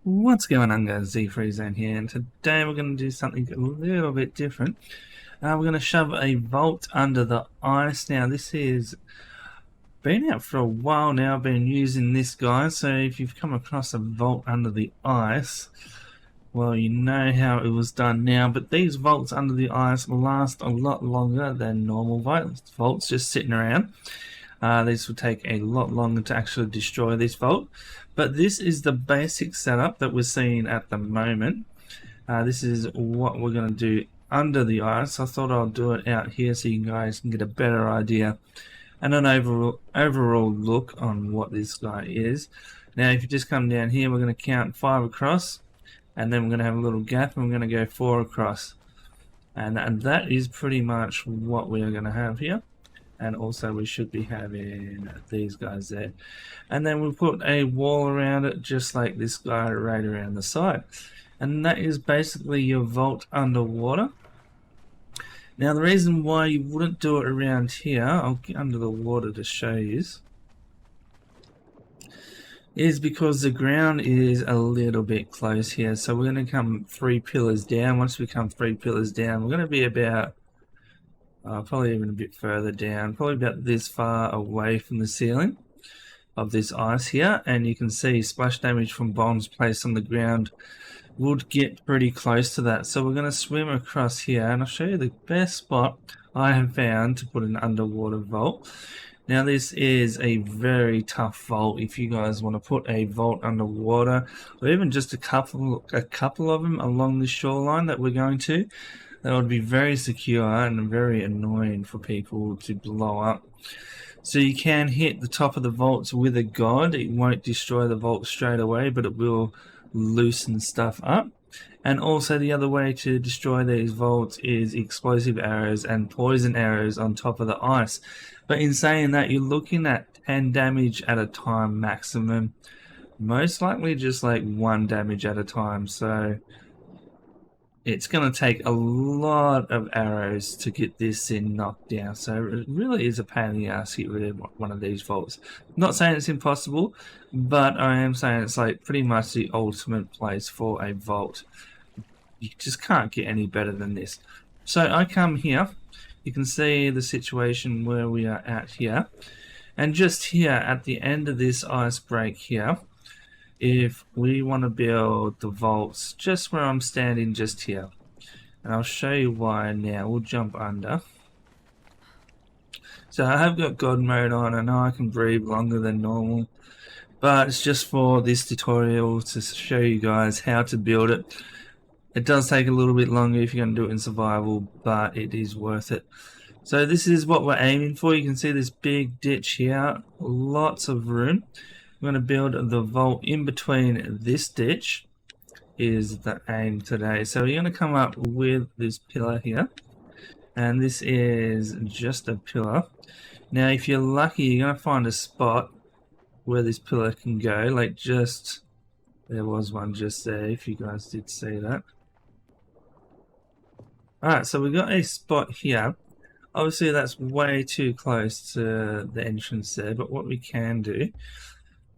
What's going on, guys? ZfreeZone here, and today we're going to do something a little bit different. We're going to shove a vault under the ice. Now, this is been out for a while now. I've been using this guy, so if you've come across a vault under the ice, well, you know how it was done now. But these vaults under the ice last a lot longer than normal vaults just sitting around. These will take a lot longer to actually destroy this vault, but this is the basic setup that we're seeing at the moment. This is what we're going to do under the ice. I thought I'll do it out here so you guys can get a better idea and an overall look on what this guy is. Now if you just come down here, we're going to count 5 across, and then we're going to have a little gap, and we're going to go 4 across, and that is pretty much what we are going to have here. And also we should be having these guys there, and then we'll put a wall around it just like this guy right around the side, and that is basically your vault underwater. Now the reason why you wouldn't do it around here, I'll get under the water to show you, is because the ground is a little bit close here. So we're going to come 3 pillars down. Once we come 3 pillars down, we're going to be about probably even a bit further down, probably about this far away from the ceiling of this ice here, and you can see splash damage from bombs placed on the ground would get pretty close to that. So we're going to swim across here, and I'll show you the best spot I have found to put an underwater vault. Now this is a very tough vault. If you guys want to put a vault underwater, or even just a couple of them along the shoreline that we're going to, that would be very secure and very annoying for people to blow up. So you can hit the top of the vaults with a god. It won't destroy the vault straight away, but it will loosen stuff up. And also the other way to destroy these vaults is explosive arrows and poison arrows on top of the ice. But in saying that, you're looking at 10 damage at a time maximum. Most likely just like 1 damage at a time. So it's going to take a lot of arrows to get this thing knocked down. So it really is a pain in the ass to get rid of one of these vaults. Not saying it's impossible, but I am saying it's like pretty much the ultimate place for a vault. You just can't get any better than this. So I come here. You can see the situation where we are at here. And just here at the end of this ice break here, if we want to build the vaults just where I'm standing just here, and I'll show you why now. We'll jump under. So I have got God mode on. I know I can breathe longer than normal, but it's just for this tutorial to show you guys how to build it. It does take a little bit longer if you're going to do it in survival, but it is worth it. So this is what we're aiming for. You can see this big ditch here, lots of room. I'm going to build the vault in between this ditch is the aim today. So you're going to come up with this pillar here, and this is just a pillar. Now if you're lucky, you're going to find a spot where this pillar can go, like just, there was one just there if you guys did see that. Alright, so we've got a spot here. Obviously that's way too close to the entrance there, but what we can do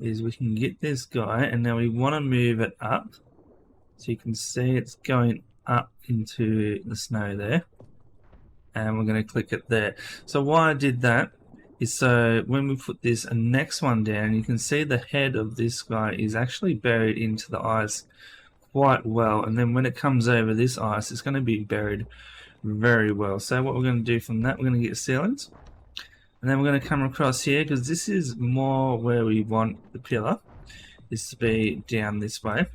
is we can get this guy, and now we want to move it up, so you can see it's going up into the snow there, and we're going to click it there. So why I did that is so when we put this next one down, you can see the head of this guy is actually buried into the ice quite well, and then when it comes over this ice, it's going to be buried very well. So what we're going to do from that, we're going to get ceilings. And then we're going to come across here, because this is more where we want the pillar, is to be down this way.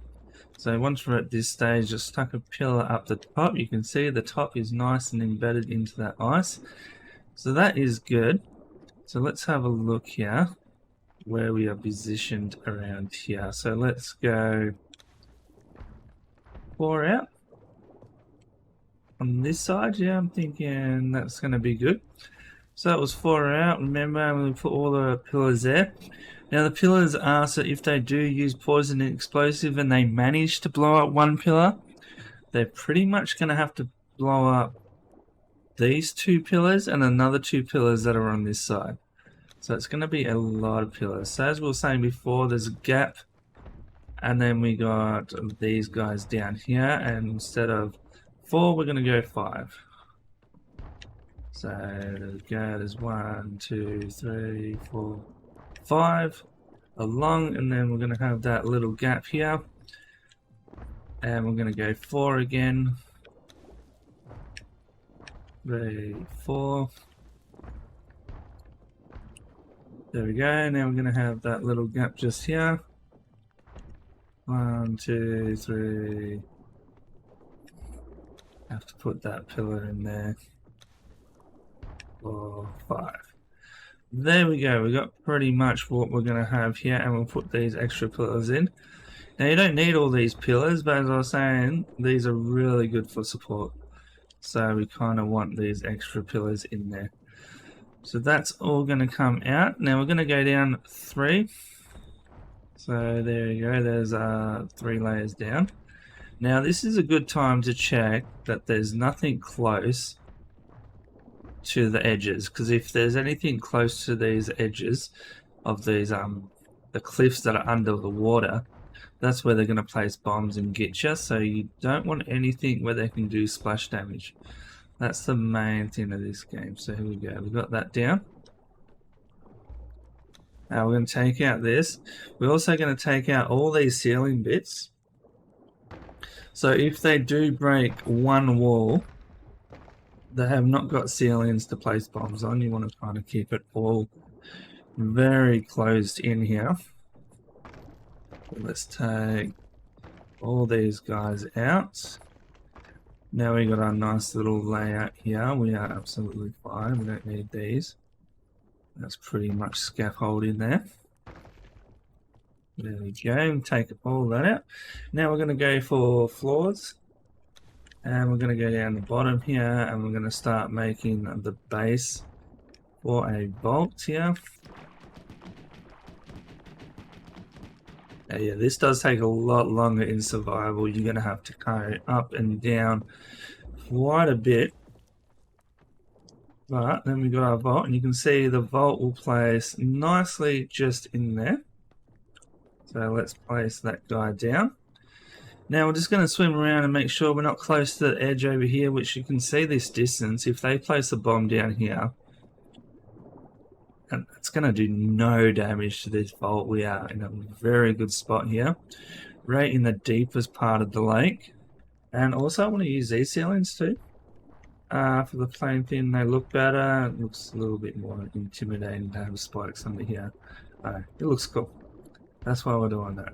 So once we're at this stage, just stuck a pillar up the top. You can see the top is nice and embedded into that ice. So that is good. So let's have a look here where we are positioned around here. So let's go 4 out on this side. Yeah, I'm thinking that's going to be good. So that was 4 out. Remember, we put all the pillars there. Now the pillars are, so if they do use poison and explosive and they manage to blow up one pillar, they're pretty much going to have to blow up these 2 pillars and another 2 pillars that are on this side. So it's going to be a lot of pillars. So as we were saying before, there's a gap And then we got these guys down here, and instead of 4, we're going to go 5. So there's 1, 2, 3, 4, 5 along, and then we're going to have that little gap here, and we're going to go 4 again. 3, 4. There we go. Now we're going to have that little gap just here. 1, 2, 3. Have to put that pillar in there. 4, 5. There we go. We got pretty much what we're going to have here, and we'll put these extra pillars in. Now you don't need all these pillars, but as I was saying, these are really good for support. So we kind of want these extra pillars in there. So that's all going to come out. Now we're going to go down 3. So there you go. There's 3 layers down. Now this is a good time to check that there's nothing close to the edges, because if there's anything close to these edges of these the cliffs that are under the water, that's where they're going to place bombs and get you. So you don't want anything where they can do splash damage. That's the main thing of this game. So here we go. We've got that down. Now we're going to take out this. We're also going to take out all these ceiling bits. So if they do break one wall, they have not got ceilings to place bombs on. You want to kind of keep it all very closed in here. Let's take all these guys out. Now we got our nice little layout here. We are absolutely fine. We don't need these. That's pretty much scaffolding there. There we go. Take all that out. Now we're going to go for floors. And we're going to go down the bottom here, and we're going to start making the base for a vault here. Yeah, this does take a lot longer in survival. You're going to have to carry up and down quite a bit. But then we got our vault, and you can see the vault will place nicely just in there. So let's place that guy down. Now we're just going to swim around and make sure we're not close to the edge over here, which you can see this distance. If they place a bomb down here, and it's going to do no damage to this vault. We are in a very good spot here, right in the deepest part of the lake. And also I want to use these ceilings too. For the plain thing, they look better. It looks a little bit more intimidating to have spikes under here. It looks cool. That's why we're doing that.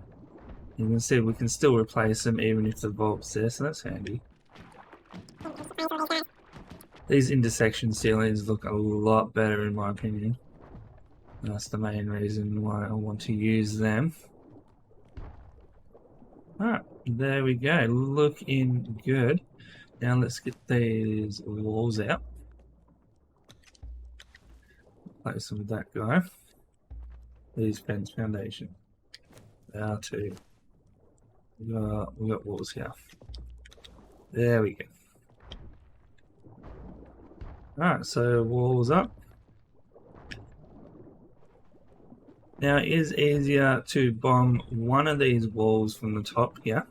You can see we can still replace them even if the vault's there, so that's handy. These intersection ceilings look a lot better in my opinion. That's the main reason why I want to use them. Alright, there we go. Looking good. Now let's get these walls out. Place them with that guy. These fence foundation. There are 2. We got walls here. There we go. Alright, so walls up. Now it is easier to bomb one of these walls from the top here.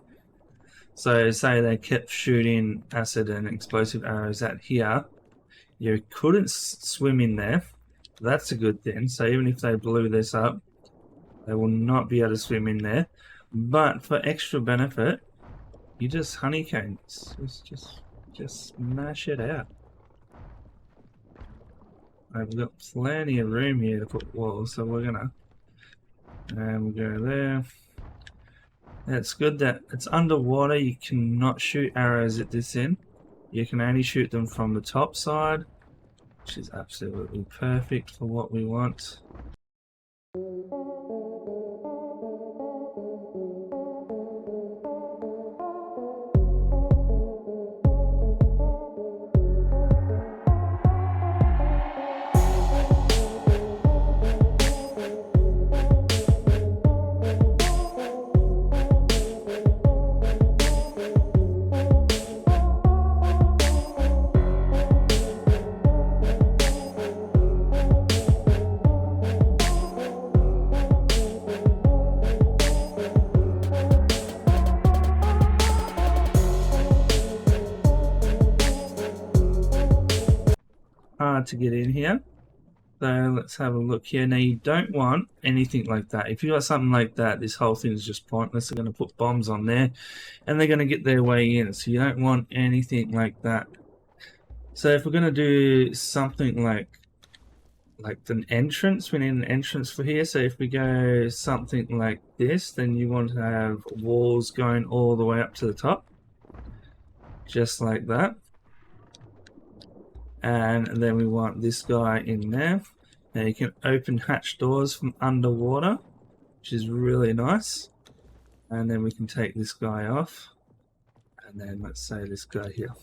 So say they kept shooting acid and explosive arrows at here, you couldn't swim in there. That's a good thing. So even if they blew this up, they will not be able to swim in there. But for extra benefit, you just honeycomb this. Just smash it out. I've got plenty of room here to put walls, so we're gonna, and we'll go there. It's good that it's underwater. You cannot shoot arrows at this end. You can only shoot them from the top side, which is absolutely perfect for what we want. hard to get in here. So let's have a look here. Now you don't want anything like that. If you got something like that, this whole thing is just pointless. They're going to put bombs on there and they're going to get their way in. So you don't want anything like that. So if we're going to do something like an entrance, we need an entrance for here. So if we go something like this, then you want to have walls going all the way up to the top. Just like that. And then we want this guy in there. Now you can open hatch doors from underwater, which is really nice. And then we can take this guy off. And then let's say this guy here.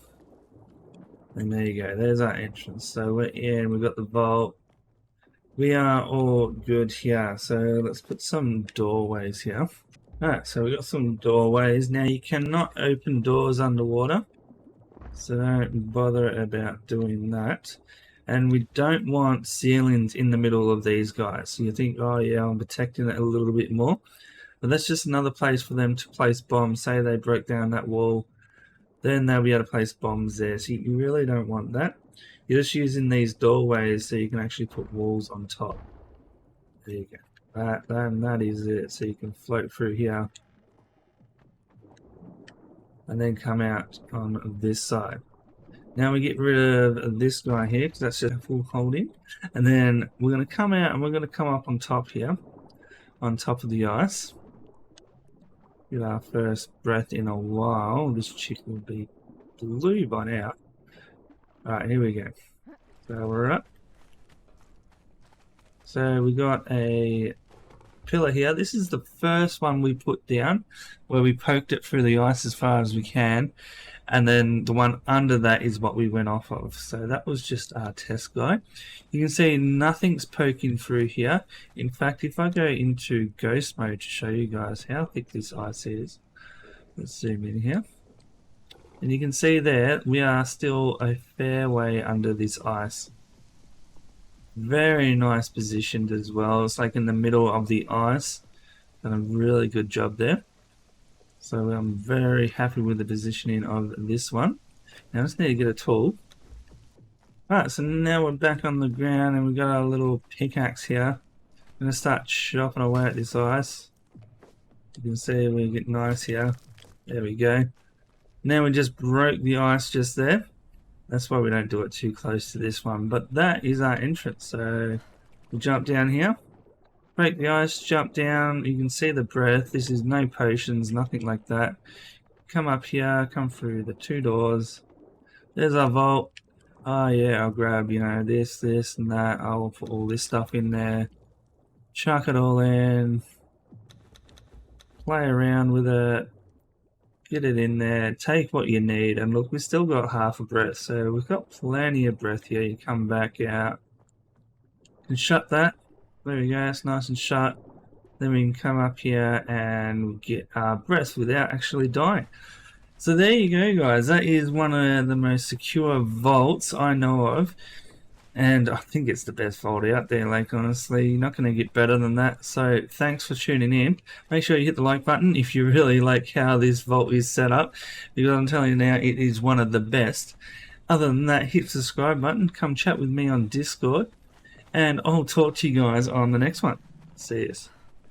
And there you go, there's our entrance. So we're in, we've got the vault. We are all good here. So let's put some doorways here. Alright, so we've got some doorways. Now you cannot open doors underwater. So don't bother about doing that. And we don't want ceilings in the middle of these guys. So you think, oh yeah, I'm protecting it a little bit more. But that's just another place for them to place bombs. Say they broke down that wall, then they'll be able to place bombs there. So you really don't want that. You're just using these doorways so you can actually put walls on top. There you go. That is it. So you can float through here. And then come out on this side. Now we get rid of this guy here because that's just a full holding. And then we're going to come out and we're going to come up on top here. On top of the ice. Get our first breath in a while. This chick will be blue by now. Alright, here we go. So we're up. So we got a pillar here. This is the first one we put down where we poked it through the ice as far as we can, and then the one under that is what we went off of. So that was just our test guy. You can see nothing's poking through here. In fact, if I go into ghost mode to show you guys how thick this ice is, let's zoom in here, and you can see there we are still a fair way under this ice. Very nice positioned as well. It's like in the middle of the ice. Done a really good job there. So I'm very happy with the positioning of this one. Now I just need to get a tool. Alright, so now we're back on the ground and we've got our little pickaxe here. I'm going to start chopping away at this ice. You can see we get nice here. There we go. Now we just broke the ice just there. That's why we don't do it too close to this one. But that is our entrance. So we jump down here, break the ice, jump down. You can see the breath. This is no potions, nothing like that. Come up here, come through the two doors. There's our vault. Oh yeah, I'll grab, you know, this and that. I'll put all this stuff in there. Chuck it all in. Play around with it. Get it in there, take what you need, and look, we've still got half a breath, so we've got plenty of breath here. You come back out and shut that. There we go, it's nice and shut. Then we can come up here and get our breath without actually dying. So there you go, guys. That is one of the most secure vaults I know of. And I think it's the best vault out there, like, honestly. You're not going to get better than that. So thanks for tuning in. Make sure you hit the like button if you really like how this vault is set up, because I'm telling you now, it is one of the best. Other than that, hit the subscribe button. Come chat with me on Discord. And I'll talk to you guys on the next one. See yous.